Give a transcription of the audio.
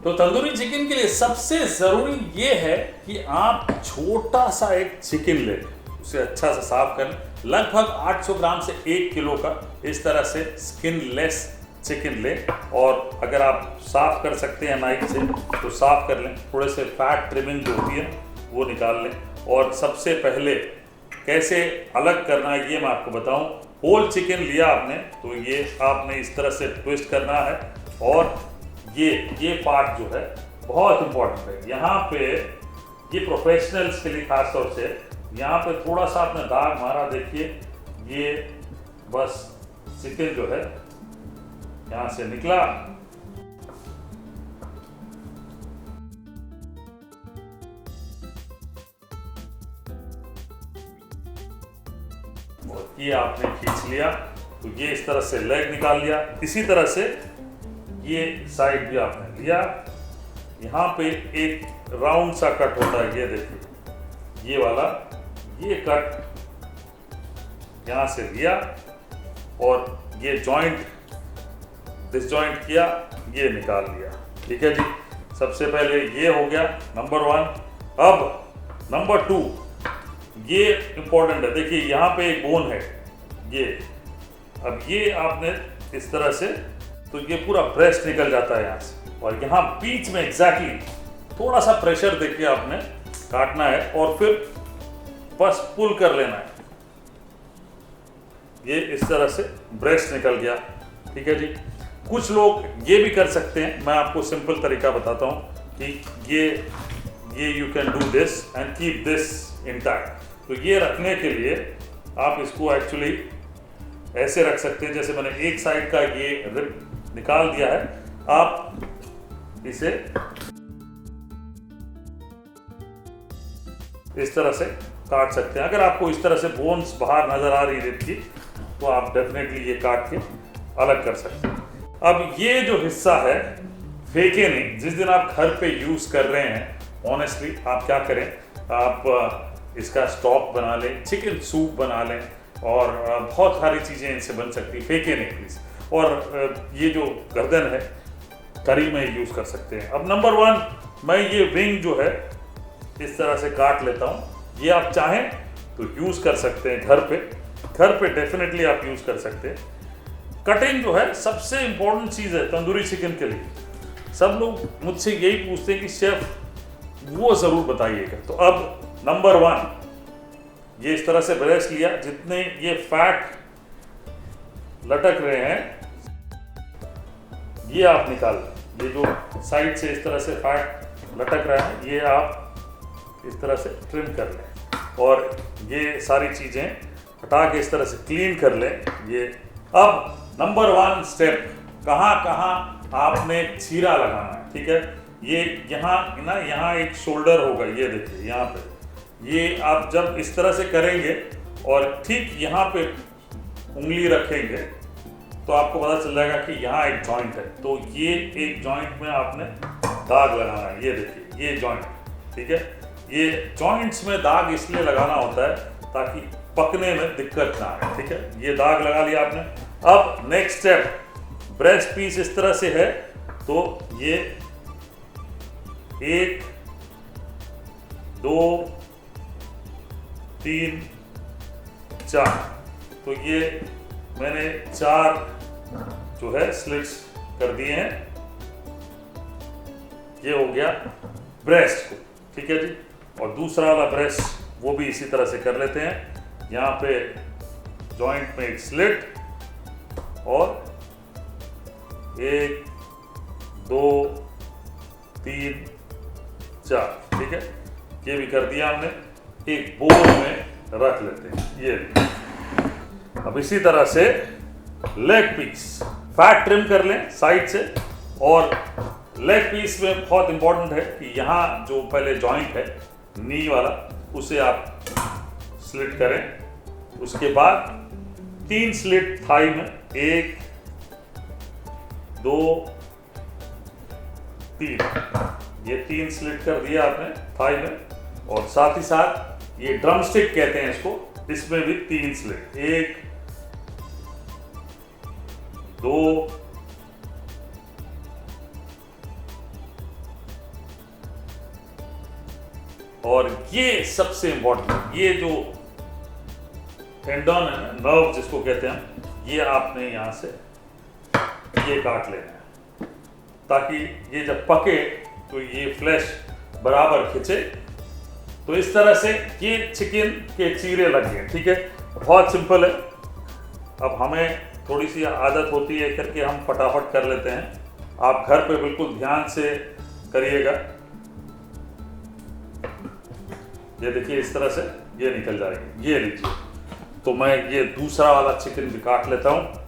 तो तंदूरी चिकन के लिए सबसे ज़रूरी ये है कि आप छोटा सा एक चिकन लें, उसे अच्छा से साफ कर लें। लगभग 800 ग्राम से 1 किलो का इस तरह से स्किन लेस चिकन लें, और अगर आप साफ कर सकते हैं नाइफ से तो साफ कर लें। थोड़े से फैट ट्रिमिंग जो होती है वो निकाल लें। और सबसे पहले कैसे अलग करना है ये मैं आपको बताऊं। होल चिकन लिया आपने तो ये आपने इस तरह से ट्विस्ट करना है, और ये पार्ट जो है बहुत इंपॉर्टेंट है। यहाँ पे ये प्रोफेशनल्स के लिए खास तौर से यहाँ पे थोड़ा सा आपने दाग मारा, देखिए ये बस चिकन जो है यहाँ से निकला। और ये आपने खींच लिया तो ये इस तरह से लेग निकाल लिया। इसी तरह से ये साइड भी आपने लिया। यहाँ पे एक राउंड सा कट होता है, ये देखिए ये वाला, ये कट यहाँ से लिया और ये जॉइंट डिसजॉइंट किया, ये निकाल लिया। ठीक है जी, सबसे पहले ये हो गया नंबर 1। अब नंबर 2 ये इंपॉर्टेंट है। देखिए यहाँ पे एक बोन है ये, अब ये आपने इस तरह से, तो ये पूरा ब्रेस्ट निकल जाता है यहाँ से, और यहाँ बीच में एग्जैक्टली थोड़ा सा प्रेशर देके आपने काटना है और फिर बस पुल कर लेना है। ये इस तरह से ब्रेस्ट निकल गया। ठीक है जी, कुछ लोग ये भी कर सकते हैं, मैं आपको सिंपल तरीका बताता हूँ कि ये you can do this and keep this intact. तो ये रखने के लिए आप इसको एक्चुअली ऐसे रख सकते हैं, जैसे मैंने एक साइड का ये रिप निकाल दिया है, आप इसे इस तरह से काट सकते हैं। अगर आपको इस तरह से बोन्स बाहर नजर आ रही रिप की तो आप डेफिनेटली ये काट के अलग कर सकते हैं। अब ये जो हिस्सा है फेंके नहीं। जिस दिन आप घर पे यूज कर रहे हैं, ऑनेस्टली आप क्या करें, आप इसका स्टॉक बना लें, चिकन सूप बना लें, और बहुत सारी चीज़ें इनसे बन सकती है। फेंके नहीं प्लीज़। और ये जो गर्दन है करी में यूज़ कर सकते हैं। अब नंबर 1 मैं ये विंग जो है इस तरह से काट लेता हूँ। ये आप चाहें तो यूज़ कर सकते हैं घर पे डेफिनेटली आप यूज़ कर सकते हैं। कटिंग जो है सबसे इम्पोर्टेंट चीज़ है तंदूरी चिकन के लिए। सब लोग मुझसे यही पूछते हैं कि शेफ वो ज़रूर बताइएगा। तो अब नंबर 1 ये इस तरह से ब्रेस्ट लिया, जितने ये फैट लटक रहे हैं ये आप निकाल लें। ये जो साइड से इस तरह से फैट लटक रहा है ये आप इस तरह से ट्रिम कर लें, और ये सारी चीज़ें हटा के इस तरह से क्लीन कर लें। ये अब नंबर 1 स्टेप, कहाँ आपने चीरा लगाना है। ठीक है, ये यहाँ एक शोल्डर होगा, ये देखिए यहाँ पे, ये आप जब इस तरह से करेंगे और ठीक यहाँ पे उंगली रखेंगे तो आपको पता चल जाएगा कि यहाँ एक जॉइंट है। तो ये एक जॉइंट में आपने दाग लगाना है। ये देखिए ये जॉइंट, ठीक है, ये जॉइंट्स में दाग इसलिए लगाना होता है ताकि पकने में दिक्कत ना आए। ठीक है, ये दाग लगा लिया आपने। अब नेक्स्ट स्टेप, ब्रेस्ट पीस इस तरह से है तो ये 1 2 3 4, तो ये मैंने 4 जो है स्लिट्स कर दिए हैं। ये हो गया ब्रेस्ट को। ठीक है जी, और दूसरा वाला ब्रेस्ट वो भी इसी तरह से कर लेते हैं। यहाँ पे जॉइंट में एक स्लिट और 1 2 3 4, ठीक है, ये भी कर दिया हमने। एक बोल में रख लेते हैं ये। अब इसी तरह से लेग पीस फैट ट्रिम कर लें साइड से, और लेग पीस में बहुत इंपॉर्टेंट है कि यहाँ जो पहले जॉइंट है नी वाला उसे आप स्लिट करें। उसके बाद 3 स्लिट थाई में, 1 2 3, ये 3 स्लिट कर दिया आपने थाई में। और साथ ही साथ ये ड्रम स्टिक कहते हैं इसको, इसमें भी 3 स्लिट, 1 2 और ये सबसे इम्पोर्टेंट, ये जो टेंडन है, नर्व जिसको कहते हैं, ये आपने यहाँ से ये काट लेना है, ताकि ये जब पके तो ये फ्लैश बराबर खिंचे। तो इस तरह से ये चिकन के चीरे लग गए। ठीक है, बहुत सिंपल है। अब हमें थोड़ी सी आदत होती है करके हम फटाफट कर लेते हैं, आप घर पे बिल्कुल ध्यान से करिएगा। ये देखिए इस तरह से ये निकल जाएगी। ये लीजिए, तो मैं ये दूसरा वाला चिकन भी काट लेता हूँ।